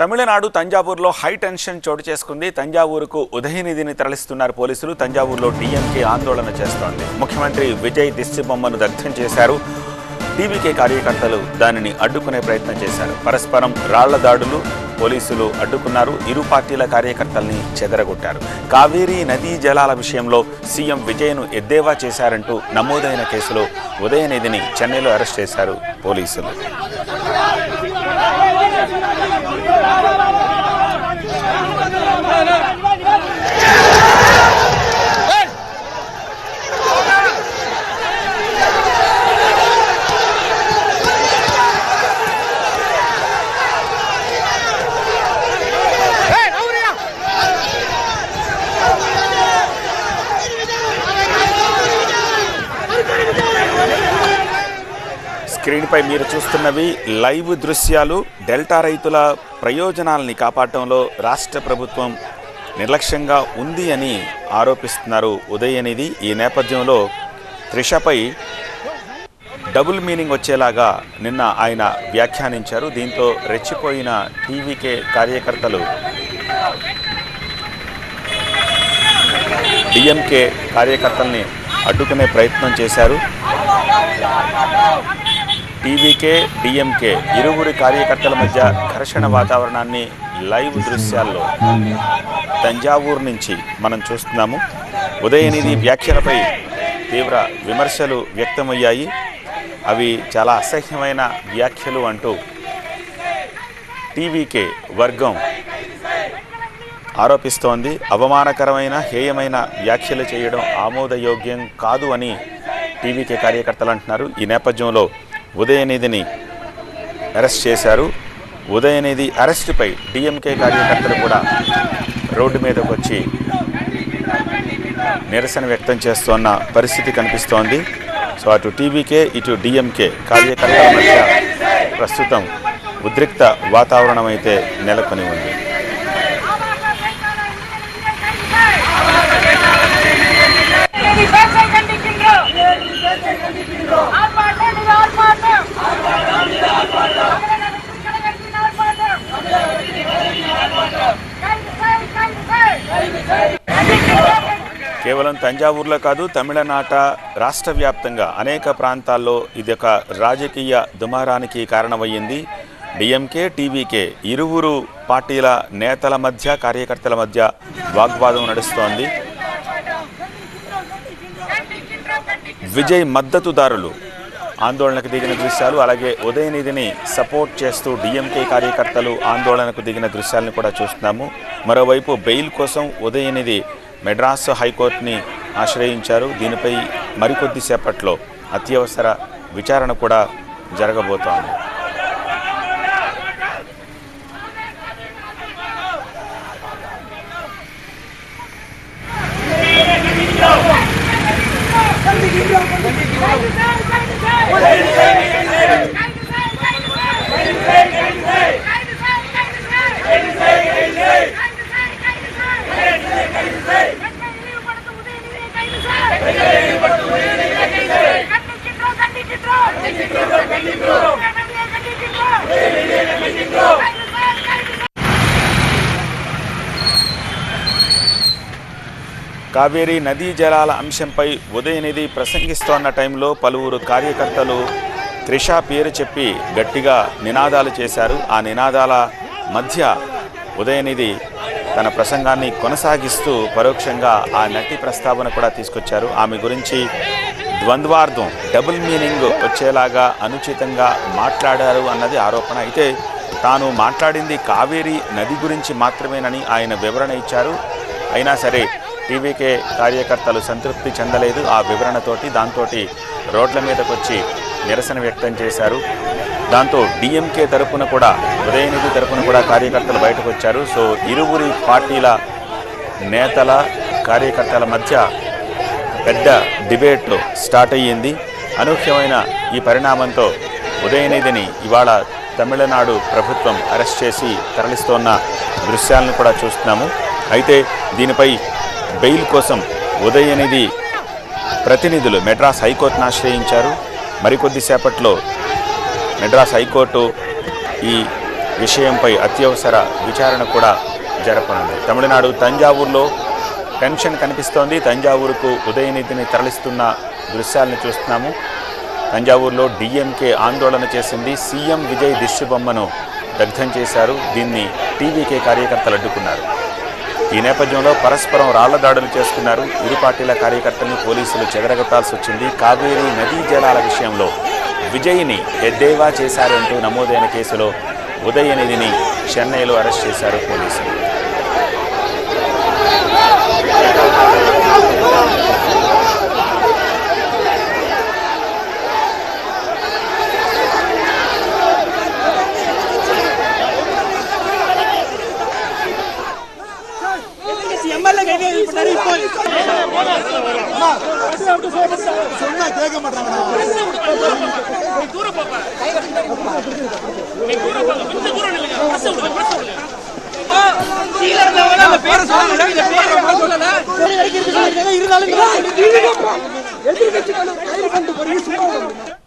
Tamil Nadu తంజావూరులో high tension చోటు చేసుకుంది. తంజావూరుకు ఉదయనిధిని తరలిస్తున్నారు పోలీసులు. తంజావూరులో డీఎంకే ఆందోళన చేస్తోంది. ముఖ్యమంత్రి విజయ్ దిష్టిబొమ్మను దగ్ధం చేశారు. టీవీకే కార్యకర్తలు దానిని అడ్డుకునే ప్రయత్నం చేశారు. పరస్పరం రాళ్ల దాడులు పోలీసులు అడ్డుకున్నారు. ఇరు పార్టీల కార్యకర్తల్ని చెదరగొట్టారు. కావేరీ నదీ జలాల విషయంలో సీఎం విజయ్ను ఎద్దేవా చేశారంటూ నమోదైన కేసులో ఉదయనిధిని చెన్నైలో అరెస్ట్ చేశారు పోలీసులు. స్క్రీన్పై మీరు చూస్తున్నవి లైవ్ దృశ్యాలు. డెల్టా రైతుల ప్రయోజనాలని కాపాడటంలో రాష్ట్ర ప్రభుత్వం నిర్లక్ష్యంగా ఉంది అని ఆరోపిస్తున్నారు ఉదయనిధి. ఈ నేపథ్యంలో త్రిషపై డబుల్ మీనింగ్ వచ్చేలాగా నిన్న ఆయన వ్యాఖ్యానించారు. దీంతో రెచ్చిపోయిన టీవీకే కార్యకర్తలు డిఎంకే కార్యకర్తల్ని అడ్డుకునే ప్రయత్నం చేశారు. టీవీకే డిఎంకే ఇరువురి కార్యకర్తల మధ్య ఘర్షణ వాతావరణాన్ని లైవ్ దృశ్యాల్లో తంజావూరు నుంచి మనం చూస్తున్నాము. ఉదయనిధి వ్యాఖ్యలపై తీవ్ర విమర్శలు వ్యక్తమయ్యాయి. అవి చాలా అసహ్యమైన వ్యాఖ్యలు అంటూ టీవీకే వర్గం ఆరోపిస్తోంది. అవమానకరమైన హేయమైన వ్యాఖ్యలు చేయడం ఆమోదయోగ్యం కాదు అని టీవీకే కార్యకర్తలు అంటున్నారు. ఈ నేపథ్యంలో ఉదయనిధిని అరెస్ట్ చేశారు. ఉదయనిధి అరెస్టుపై డిఎంకే కార్యకర్తలు కూడా రోడ్డు మీదకు వచ్చి నిరసన వ్యక్తం చేస్తున్న పరిస్థితి కనిపిస్తోంది. సో అటు టీవీకే ఇటు డిఎంకే కార్యకర్తల మధ్య ప్రస్తుతం ఉద్రిక్త వాతావరణం అయితే నెలకొని ఉంది. కేవలం తంజావూరులో కాదు, తమిళనాట రాష్ట్ర వ్యాప్తంగా అనేక ప్రాంతాల్లో ఇది ఒక రాజకీయ దుమారానికి కారణమయ్యింది. డిఎంకే టీవీకే ఇరువురు పార్టీల నేతల మధ్య కార్యకర్తల మధ్య వాగ్వాదం నడుస్తోంది. విజయ్ మద్దతుదారులు ఆందోళనకు దిగిన దృశ్యాలు, అలాగే ఉదయనిధిని సపోర్ట్ చేస్తూ డిఎంకే కార్యకర్తలు ఆందోళనకు దిగిన దృశ్యాలను కూడా చూస్తున్నాము. మరోవైపు బెయిల్ కోసం ఉదయనిధి మెడ్రాస్ హైకోర్టుని ఆశ్రయించారు. దీనిపై మరికొద్దిసేపట్లో అత్యవసర విచారణ కూడా జరగబోతోంది. కావేరీ నదీ జలాల అంశంపై ఉదయనిధి ప్రసంగిస్తోన్న టైంలో పలువురు కార్యకర్తలు త్రిష పేరు చెప్పి గట్టిగా నినాదాలు చేశారు. ఆ నినాదాల మధ్య ఉదయనిధి తన ప్రసంగాన్ని కొనసాగిస్తూ పరోక్షంగా ఆ నటి ప్రస్తావన కూడా తీసుకొచ్చారు. ఆమె గురించి ద్వంద్వార్థం, డబుల్ మీనింగ్ వచ్చేలాగా అనుచితంగా మాట్లాడారు అన్నది ఆరోపణ. అయితే తాను మాట్లాడింది కావేరీ నది గురించి మాత్రమేనని ఆయన వివరణ ఇచ్చారు. అయినా సరే టీవీకే కార్యకర్తలు సంతృప్తి చెందలేదు ఆ వివరణతోటి. దాంతో రోడ్ల మీదకు వచ్చి నిరసన వ్యక్తం చేశారు. దాంతో డిఎంకే తరపున కూడా ఉదయనిధి తరపున కూడా కార్యకర్తలు బయటకు వచ్చారు. సో ఇరువురి పార్టీల నేతల కార్యకర్తల మధ్య పెద్ద డిబేట్ స్టార్ట్ అయ్యింది. అనూహ్యమైన ఈ పరిణామంతో ఉదయనిధిని ఇవాళ తమిళనాడు ప్రభుత్వం అరెస్ట్ చేసి తరలిస్తోన్న దృశ్యాలను కూడా చూస్తున్నాము. అయితే దీనిపై బెయిల్ కోసం ఉదయనిధి ప్రతినిధులు మెడ్రాస్ హైకోర్టును ఆశ్రయించారు. మరికొద్దిసేపట్లో మెడ్రాస్ హైకోర్టు ఈ విషయంపై అత్యవసర విచారణ కూడా జరపనుంది. తమిళనాడు తంజావూరులో టెన్షన్ కనిపిస్తోంది. తంజావూరుకు ఉదయనిధిని తరలిస్తున్న దృశ్యాలను చూస్తున్నాము. తంజావూరులో డిఎంకే ఆందోళన చేసింది. సీఎం విజయ్ దిష్టిబొమ్మను దగ్ధం చేశారు. దీన్ని టీవీకే కార్యకర్తలు అడ్డుకున్నారు. ఈ నేపథ్యంలో పరస్పరం రాళ్ల దాడులు చేసుకున్నారు. ఇరు పార్టీల కార్యకర్తలను పోలీసులు చెదరగొట్టాల్సి వచ్చింది. కావేరీ నదీ జలాల విషయంలో విజయ్ని ఎద్దేవా చేశారంటూ నమోదైన కేసులో ఉదయనిధిని చెన్నైలో అరెస్ట్ చేశారు పోలీసులు. இருந்தாலும்